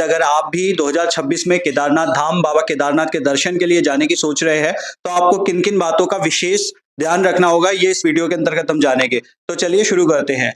अगर आप भी 2026 में केदारनाथ धाम, बाबा केदारनाथ के दर्शन के लिए जाने की सोच रहे हैं, तो आपको किन-किन बातों का विशेष ध्यान रखना होगा, ये इस वीडियो के अंतर्गत हम जानेंगे। तो चलिए शुरू करते हैं।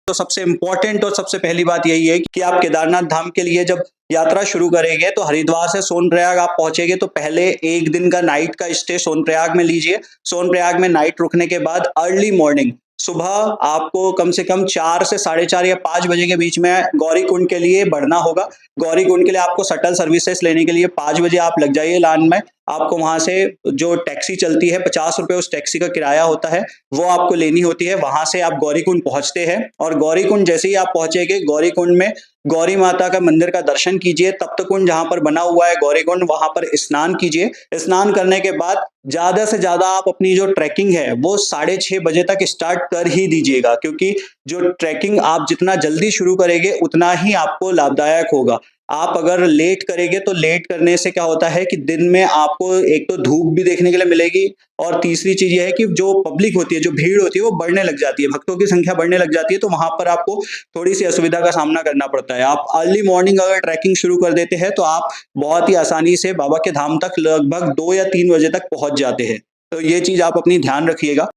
तो सबसे इम्पोर्टेंट और सबसे पहली बात यही है कि आप केदारनाथ धाम के लिए जब यात्रा शुरू करेंगे, तो हरिद्वार से सोनप्रयाग आप पहुंचेंगे तो पहले 1 दिन का नाइट का स्टे सोनप्रयाग में लीजिए। सोनप्रयाग में नाइट रुकने के बाद अर्ली मॉर्निंग सुबह आपको कम से कम 4 से साढ़े 4 या 5 बजे के बीच में गौरीकुंड के लिए बढ़ना होगा। गौरीकुंड के लिए आपको शटल सर्विसेज लेने के लिए 5 बजे आप लग जाइए लाइन में। आपको वहां से जो टैक्सी चलती है, 50 रुपए उस टैक्सी का किराया होता है, वो आपको लेनी होती है। वहां से आप गौरीकुंड पहुंचते हैं और गौरीकुंड जैसे ही आप पहुंचेंगे, गौरीकुंड में गौरी माता का मंदिर का दर्शन कीजिए। तप्त कुंड जहां पर बना हुआ है गौरीकुंड, वहां पर स्नान कीजिए। स्नान करने के बाद ज्यादा से ज्यादा आप अपनी जो ट्रैकिंग है वो 6:30 बजे तक स्टार्ट कर ही दीजिएगा, क्योंकि जो ट्रैकिंग आप जितना जल्दी शुरू करेंगे उतना ही आपको लाभदायक होगा। आप अगर लेट करेंगे तो लेट करने से क्या होता है कि दिन में आपको एक तो धूप भी देखने के लिए मिलेगी, और तीसरी चीज ये है कि जो पब्लिक होती है, जो भीड़ होती है, वो बढ़ने लग जाती है, भक्तों की संख्या बढ़ने लग जाती है, तो वहां पर आपको थोड़ी सी असुविधा का सामना करना पड़ता है। आप अर्ली मॉर्निंग अगर ट्रैकिंग शुरू कर देते हैं तो आप बहुत ही आसानी से बाबा के धाम तक लगभग 2 या 3 बजे तक पहुंच जाते हैं। तो ये चीज आप अपनी ध्यान रखिएगा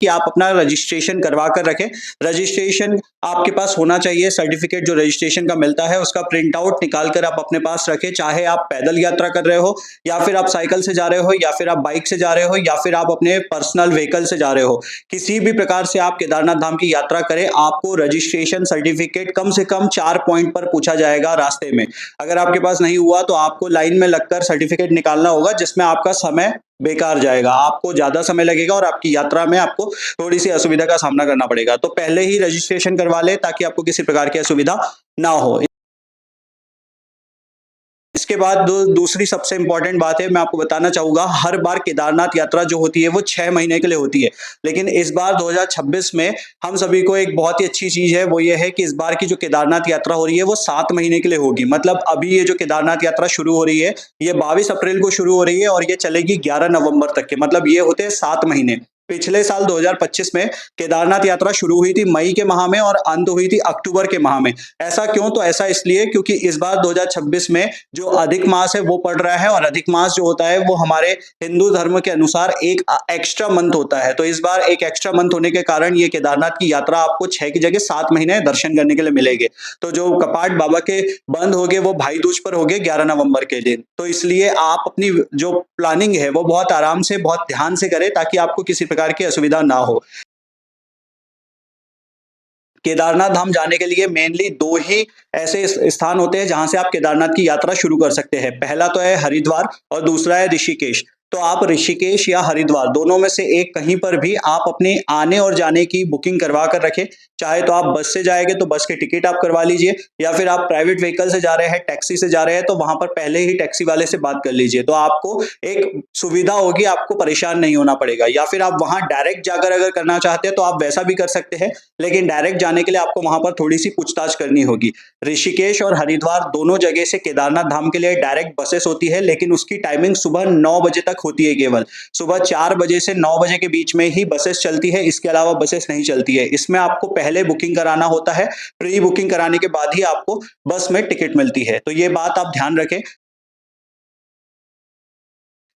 कि आप अपना रजिस्ट्रेशन करवा कर रखें। रजिस्ट्रेशन आपके पास होना चाहिए, सर्टिफिकेट जो रजिस्ट्रेशन का मिलता है उसका प्रिंट आउट निकाल कर आप अपने पास रखें। चाहे आप पैदल यात्रा कर रहे हो, या फिर आप साइकिल से जा रहे हो, या फिर आप बाइक से जा रहे हो, या फिर आप अपने पर्सनल व्हीकल से जा रहे हो, किसी भी प्रकार से आप केदारनाथ धाम की यात्रा करें, आपको रजिस्ट्रेशन सर्टिफिकेट कम से कम 4 पॉइंट पर पूछा जाएगा रास्ते में। अगर आपके पास नहीं हुआ तो आपको लाइन में लगकर सर्टिफिकेट निकालना होगा, जिसमें आपका समय बेकार जाएगा, आपको ज्यादा समय लगेगा और आपकी यात्रा में आपको थोड़ी सी असुविधा का सामना करना पड़ेगा। तो पहले ही रजिस्ट्रेशन करवा ले ताकि आपको किसी प्रकार की असुविधा ना हो। इसके बाद दूसरी सबसे इंपॉर्टेंट बात है, मैं आपको बताना चाहूंगा, हर बार केदारनाथ यात्रा जो होती है वो 6 महीने के लिए होती है, लेकिन इस बार 2026 में हम सभी को एक बहुत ही अच्छी चीज है, वो ये है कि इस बार की जो केदारनाथ यात्रा हो रही है वो 7 महीने के लिए होगी। मतलब अभी ये जो केदारनाथ यात्रा शुरू हो रही है, ये 22 अप्रैल को शुरू हो रही है और ये चलेगी 11 नवंबर तक के, मतलब ये होते हैं 7 महीने। पिछले साल 2025 में केदारनाथ यात्रा शुरू हुई थी मई के माह में और अंत हुई थी अक्टूबर के माह में। ऐसा क्यों? तो ऐसा इसलिए क्योंकि इस बार 2026 में जो अधिक मास है वो पड़ रहा है, और अधिक मास जो होता है वो हमारे हिंदू धर्म के अनुसार एक एक्स्ट्रा मंथ होता है। तो इस बार एक एक्स्ट्रा मंथ होने के कारण ये केदारनाथ की यात्रा आपको 6 की जगह 7 महीने दर्शन करने के लिए मिलेंगे। तो जो कपाट बाबा के बंद हो गए वो भाई दूज पर हो गए 11 नवंबर के दिन। तो इसलिए आप अपनी जो प्लानिंग है वो बहुत आराम से, बहुत ध्यान से करें ताकि आपको किसी प्रकार की असुविधा ना हो। केदारनाथ धाम जाने के लिए मेनली 2 ही ऐसे स्थान होते हैं जहां से आप केदारनाथ की यात्रा शुरू कर सकते हैं। पहला तो है हरिद्वार और दूसरा है ऋषिकेश। तो आप ऋषिकेश या हरिद्वार दोनों में से एक कहीं पर भी आप अपने आने और जाने की बुकिंग करवा कर रखें। चाहे तो आप बस से जाएंगे तो बस की टिकट आप करवा लीजिए, या फिर आप प्राइवेट व्हीकल से जा रहे हैं, टैक्सी से जा रहे हैं, तो वहां पर पहले ही टैक्सी वाले से बात कर लीजिए, तो आपको एक सुविधा होगी, आपको परेशान नहीं होना पड़ेगा। या फिर आप वहां डायरेक्ट जाकर अगर करना चाहते हैं तो आप वैसा भी कर सकते हैं, लेकिन डायरेक्ट जाने के लिए आपको वहां पर थोड़ी सी पूछताछ करनी होगी। ऋषिकेश और हरिद्वार दोनों जगह से केदारनाथ धाम के लिए डायरेक्ट बसेस होती है, लेकिन उसकी टाइमिंग सुबह 9 बजे तक होती है। केवल सुबह 4 बजे से 9 बजे के बीच में ही बसेस चलती है, इसके अलावा बसेस नहीं चलती है। इसमें आपको पहले बुकिंग कराना होता है, प्री बुकिंग कराने के बाद ही आपको बस में टिकट मिलती है। तो ये बात आप ध्यान रखें।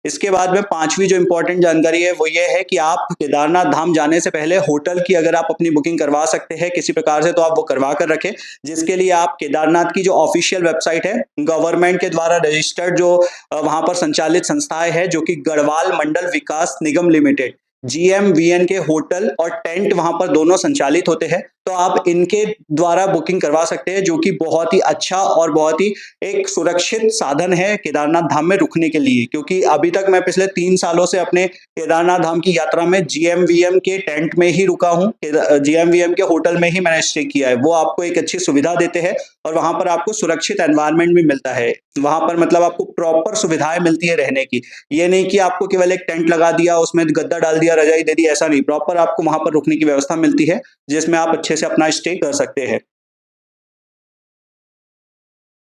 इसके बाद में 5वीं जो इंपॉर्टेंट जानकारी है वो ये है कि आप केदारनाथ धाम जाने से पहले होटल की अगर आप अपनी बुकिंग करवा सकते हैं किसी प्रकार से, तो आप वो करवा कर रखें, जिसके लिए आप केदारनाथ की जो ऑफिशियल वेबसाइट है, गवर्नमेंट के द्वारा रजिस्टर्ड जो वहां पर संचालित संस्थाएं है, जो कि गढ़वाल मंडल विकास निगम लिमिटेड, GMVN के होटल और टेंट वहां पर दोनों संचालित होते हैं, तो आप इनके द्वारा बुकिंग करवा सकते हैं, जो कि बहुत ही अच्छा और बहुत ही एक सुरक्षित साधन है केदारनाथ धाम में रुकने के लिए। क्योंकि अभी तक मैं पिछले 3 सालों से अपने केदारनाथ धाम की यात्रा में GMVM के टेंट में ही रुका हूँ, GMVM के होटल में ही मैंने स्टे किया है। वो आपको एक अच्छी सुविधा देते हैं और वहां पर आपको सुरक्षित एनवायरनमेंट भी मिलता है। वहां पर मतलब आपको प्रॉपर सुविधाएं मिलती है रहने की। ये नहीं कि आपको केवल एक टेंट लगा दिया, उसमें गद्दा डाल दिया, रजाई दे दी, ऐसा नहीं। प्रॉपर आपको वहां पर रुकने की व्यवस्था मिलती है, जिसमें आप अच्छे से अपना स्टे कर सकते हैं।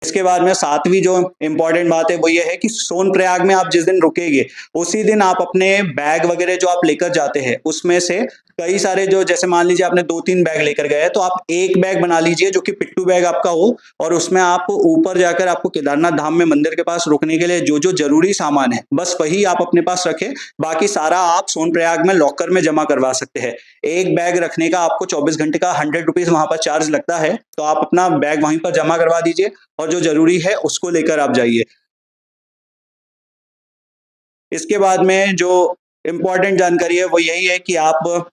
इसके बाद में सातवीं जो इम्पोर्टेंट बात है वो ये है कि सोनप्रयाग में आप जिस दिन रुकेंगे उसी दिन आप अपने बैग वगैरह जो आप लेकर जाते हैं उसमें से कई सारे जो, जैसे मान लीजिए आपने 2-3 बैग लेकर गए तो आप एक बैग बना लीजिए जो कि पिट्ठू बैग आपका हो, और उसमें आप ऊपर जाकर आपको केदारनाथ धाम में मंदिर के पास रुकने के लिए जो जो जरूरी सामान है बस वही आप अपने पास रखें। बाकी सारा आप सोनप्रयाग में लॉकर में जमा करवा सकते हैं। एक बैग रखने का आपको 24 घंटे का 100 रुपीज वहां पर चार्ज लगता है, तो आप अपना बैग वहीं पर जमा करवा दीजिए और जो जरूरी है उसको लेकर आप जाइए। इसके बाद में जो इम्पोर्टेंट जानकारी है वो यही है कि आप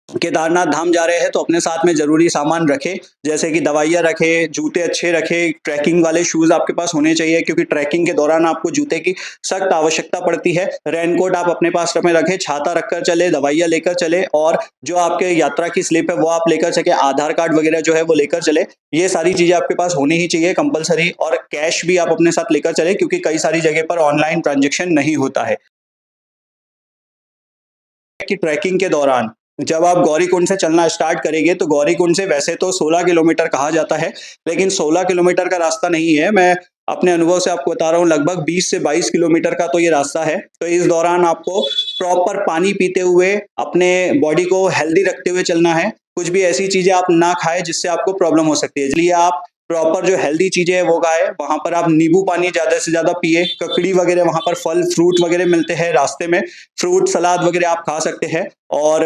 केदारनाथ धाम जा रहे हैं तो अपने साथ में जरूरी सामान रखें, जैसे कि दवाइयाँ रखें, जूते अच्छे रखें, ट्रैकिंग वाले शूज आपके पास होने चाहिए क्योंकि ट्रैकिंग के दौरान आपको जूते की सख्त आवश्यकता पड़ती है। रेनकोट आप अपने पास में रखें, छाता रखकर चले, दवाइयाँ लेकर चले, और जो आपके यात्रा की स्लिप है वो आप लेकर चले, आधार कार्ड वगैरह जो है वो लेकर चले। ये सारी चीजें आपके पास होनी ही चाहिए कंपलसरी, और कैश भी आप अपने साथ लेकर चले क्योंकि कई सारी जगह पर ऑनलाइन ट्रांजेक्शन नहीं होता है। कि ट्रैकिंग के दौरान जब आप गौरीकुंड से चलना स्टार्ट करेंगे तो गौरीकुंड से वैसे तो 16 किलोमीटर कहा जाता है, लेकिन 16 किलोमीटर का रास्ता नहीं है। मैं अपने अनुभव से आपको बता रहा हूँ, लगभग 20 से 22 किलोमीटर का तो ये रास्ता है। तो इस दौरान आपको प्रॉपर पानी पीते हुए अपने बॉडी को हेल्दी रखते हुए चलना है। कुछ भी ऐसी चीजें आप ना खाएं जिससे आपको प्रॉब्लम हो सकती है, इसलिए आप प्रॉपर जो हेल्दी चीजें है वो खाएं। वहां पर आप नींबू पानी ज्यादा से ज्यादा पिए, ककड़ी वगैरह वहां पर फल फ्रूट वगैरह मिलते हैं रास्ते में, फ्रूट सलाद वगैरह आप खा सकते हैं। और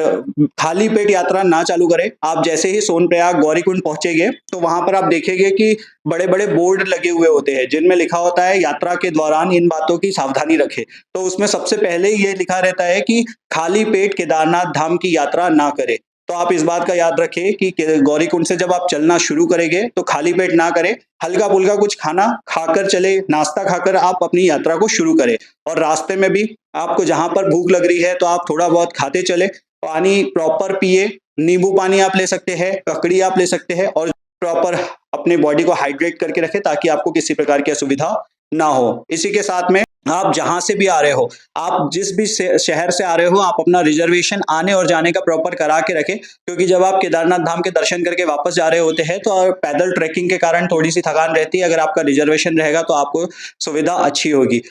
खाली पेट यात्रा ना चालू करें। आप जैसे ही सोनप्रयाग गौरीकुंड पहुंचेंगे तो वहां पर आप देखेंगे कि बड़े बड़े बोर्ड लगे हुए होते हैं जिनमें लिखा होता है यात्रा के दौरान इन बातों की सावधानी रखें। तो उसमें सबसे पहले ये लिखा रहता है कि खाली पेट केदारनाथ धाम की यात्रा ना करें। तो आप इस बात का याद रखें कि गौरीकुंड से जब आप चलना शुरू करेंगे तो खाली पेट ना करें, हल्का फुल्का कुछ खाना खाकर चले, नाश्ता खाकर आप अपनी यात्रा को शुरू करें। और रास्ते में भी आपको जहां पर भूख लग रही है तो आप थोड़ा बहुत खाते चले, पानी प्रॉपर पिए, नींबू पानी आप ले सकते हैं, ककड़ी आप ले सकते हैं, और प्रॉपर अपने बॉडी को हाइड्रेट करके रखें ताकि आपको किसी प्रकार की असुविधा ना हो। इसी के साथ में आप जहां से भी आ रहे हो, आप जिस भी शहर से आ रहे हो, आप अपना रिजर्वेशन आने और जाने का प्रॉपर करा के रखें, क्योंकि जब आप केदारनाथ धाम के दर्शन करके वापस जा रहे होते हैं तो पैदल ट्रैकिंग के कारण थोड़ी सी थकान रहती है। अगर आपका रिजर्वेशन रहेगा तो आपको सुविधा अच्छी होगी।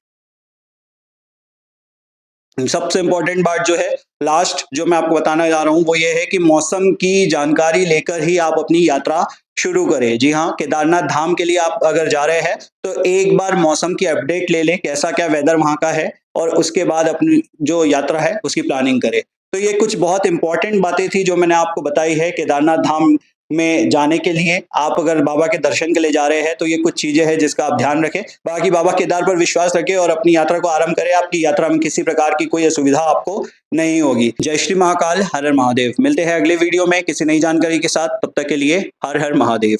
सबसे इंपॉर्टेंट बात जो है, लास्ट जो मैं आपको बताना जा रहा हूं वो ये है कि मौसम की जानकारी लेकर ही आप अपनी यात्रा शुरू करें। जी हाँ, केदारनाथ धाम के लिए आप अगर जा रहे हैं तो एक बार मौसम की अपडेट ले लें, कैसा क्या वेदर वहां का है, और उसके बाद अपनी जो यात्रा है उसकी प्लानिंग करें। तो ये कुछ बहुत इंपॉर्टेंट बातें थी जो मैंने आपको बताई है केदारनाथ धाम में जाने के लिए। आप अगर बाबा के दर्शन के लिए जा रहे हैं तो ये कुछ चीजें हैं जिसका आप ध्यान रखें। बाकी बाबा केदार पर विश्वास रखें और अपनी यात्रा को आरंभ करें। आपकी यात्रा में किसी प्रकार की कोई असुविधा आपको नहीं होगी। जय श्री महाकाल, हर हर महादेव। मिलते हैं अगले वीडियो में किसी नई जानकारी के साथ, तब तक के लिए हर हर महादेव।